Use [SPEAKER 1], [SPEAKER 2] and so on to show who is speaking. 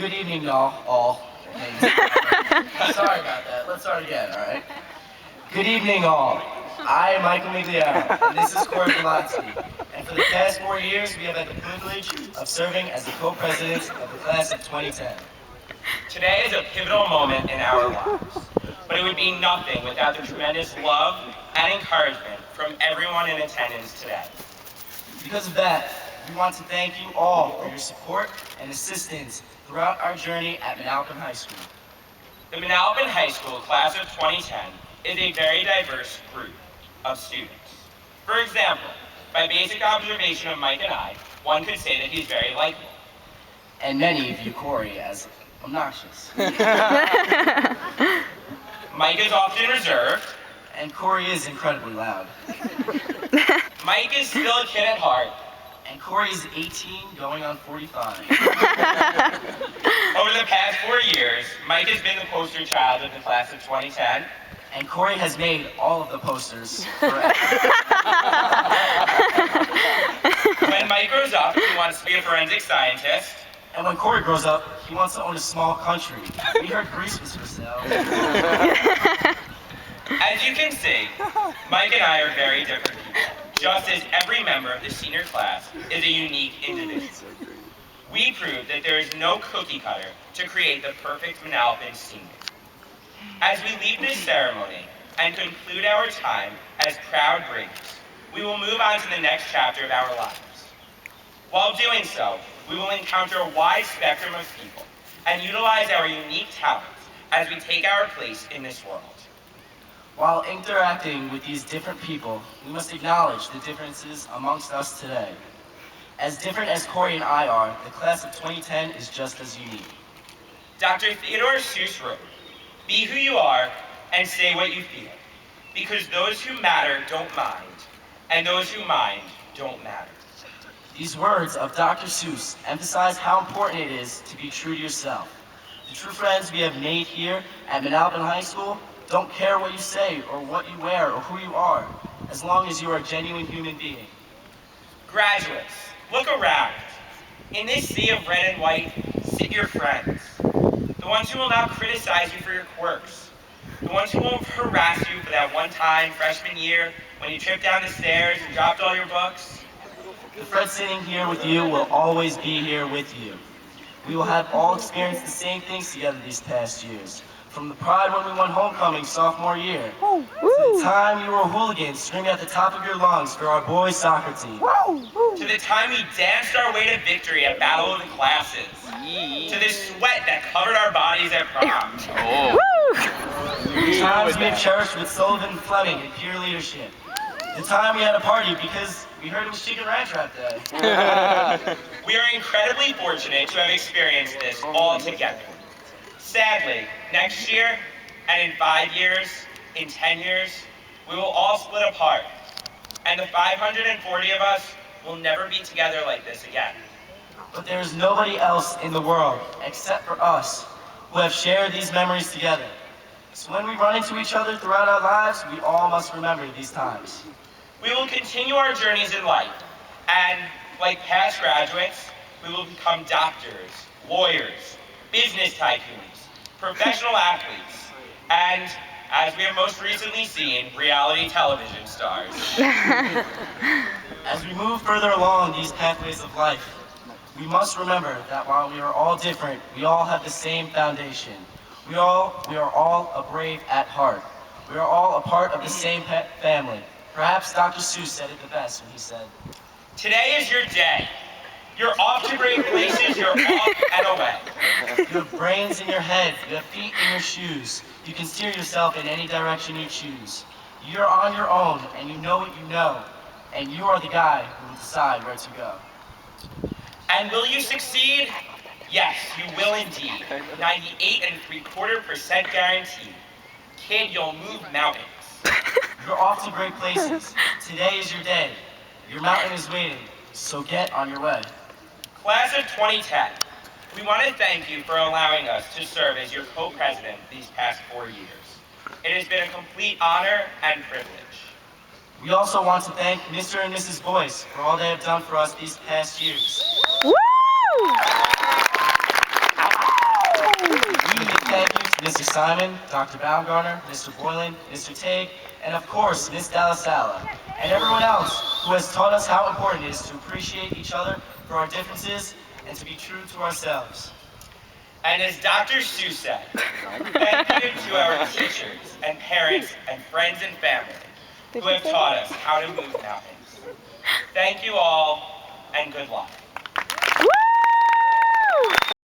[SPEAKER 1] Good evening, y'all. All. Sorry about that. Let's start again, all right? Good evening, all. I am Michael Migliaro, and this is Cory Bolotsky. And for the past 4 years, we have had the privilege of serving as the co-presidents of the class of 2010.
[SPEAKER 2] Today is a pivotal moment in our lives, but it would be nothing without the tremendous love and encouragement from everyone in attendance today.
[SPEAKER 1] Because of that, we want to thank you all for your support and assistance throughout our journey at Manalapan High School.
[SPEAKER 2] The Manalapan High School class of 2010 is a very diverse group of students. For example, by basic observation of Mike and I, one could say that he's very likable.
[SPEAKER 1] And many view Cory as obnoxious.
[SPEAKER 2] Mike is often reserved.
[SPEAKER 1] And Cory is incredibly loud.
[SPEAKER 2] Mike is still a kid at heart.
[SPEAKER 1] And Cory is 18 going on 45.
[SPEAKER 2] Over the past 4 years, Mike has been the poster child of the class of 2010.
[SPEAKER 1] And Cory has made all of the posters forever.
[SPEAKER 2] When Mike grows up, he wants to be a forensic scientist.
[SPEAKER 1] And when Cory grows up, he wants to own a small country. We heard Greece was for sale.
[SPEAKER 2] As you can see, Mike and I are very different people, just as every member of the senior class is a unique individual. We proved that there is no cookie cutter to create the perfect Manalapan senior. As we leave this ceremony and conclude our time as proud Braves, we will move on to the next chapter of our lives. While doing so, we will encounter a wide spectrum of people and utilize our unique talents as we take our place in this world.
[SPEAKER 1] While interacting with these different people, we must acknowledge the differences amongst us today. As different as Cory and I are, the class of 2010 is just as unique.
[SPEAKER 2] Dr. Theodore Seuss wrote, "Be who you are and say what you feel, because those who matter don't mind, and those who mind don't matter."
[SPEAKER 1] These words of Dr. Seuss emphasize how important it is to be true to yourself. The true friends we have made here at Manalapan High School don't care what you say or what you wear or who you are, as long as you are a genuine human being.
[SPEAKER 2] Graduates, look around. In this sea of red and white, sit your friends. The ones who will not criticize you for your quirks. The ones who won't harass you for that one time freshman year when you tripped down the stairs and dropped all your books.
[SPEAKER 1] The friends sitting here with you will always be here with you. We will have all experienced the same things together these past years. From the pride when we won homecoming sophomore year, to the time you were hooligans screaming at the top of your lungs for our boys' soccer team,
[SPEAKER 2] To the time we danced our way to victory at Battle of the Classes. To the sweat that covered our bodies at prom.
[SPEAKER 1] the times we have cherished with Sullivan and Fleming and peer leadership. The time we had a party because we heard it was Chicken Ranch Wrap Day.
[SPEAKER 2] We are incredibly fortunate to have experienced this all together. Sadly, next year, and in 5 years, in 10 years, we will all split apart, and the 540 of us will never be together like this again.
[SPEAKER 1] But there is nobody else in the world, except for us, who have shared these memories together. So when we run into each other throughout our lives, we all must remember these times.
[SPEAKER 2] We will continue our journeys in life, and like past graduates, we will become doctors, lawyers, business tycoons, professional athletes, and, as we have most recently seen, reality television stars.
[SPEAKER 1] As we move further along these pathways of life, we must remember that while we are all different, we all have the same foundation. We are all a brave at heart. We are all a part of the same family. Perhaps Dr. Seuss said it the best when he said,
[SPEAKER 2] Today is your day. You're off to great places, you're off and away.
[SPEAKER 1] you have brains in your head, you have feet in your shoes. You can steer yourself in any direction you choose. You're on your own, and you know what you know, and you are the guy who will decide where to go.
[SPEAKER 2] And will you succeed? Yes, you will indeed. 98.75% guaranteed. Kid, you'll move mountains.
[SPEAKER 1] You're off to great places. Today is your day. Your mountain is waiting, so get on your way.
[SPEAKER 2] Class of 2010, we want to thank you for allowing us to serve as your co-president these past 4 years. It has been a complete honor and privilege.
[SPEAKER 1] We also want to thank Mr. and Mrs. Boyce for all they have done for us these past years.
[SPEAKER 3] Woo!
[SPEAKER 1] Mr. Simon, Dr. Baumgartner, Mr. Boylan, Mr. Tague, and of course, Ms. Dallasala, and everyone else who has taught us how important it is to appreciate each other for our differences and to be true to ourselves.
[SPEAKER 2] And as Dr. Sue said, thank you to our teachers and parents and friends and family who have taught us how to move mountains. Thank you all, and good luck.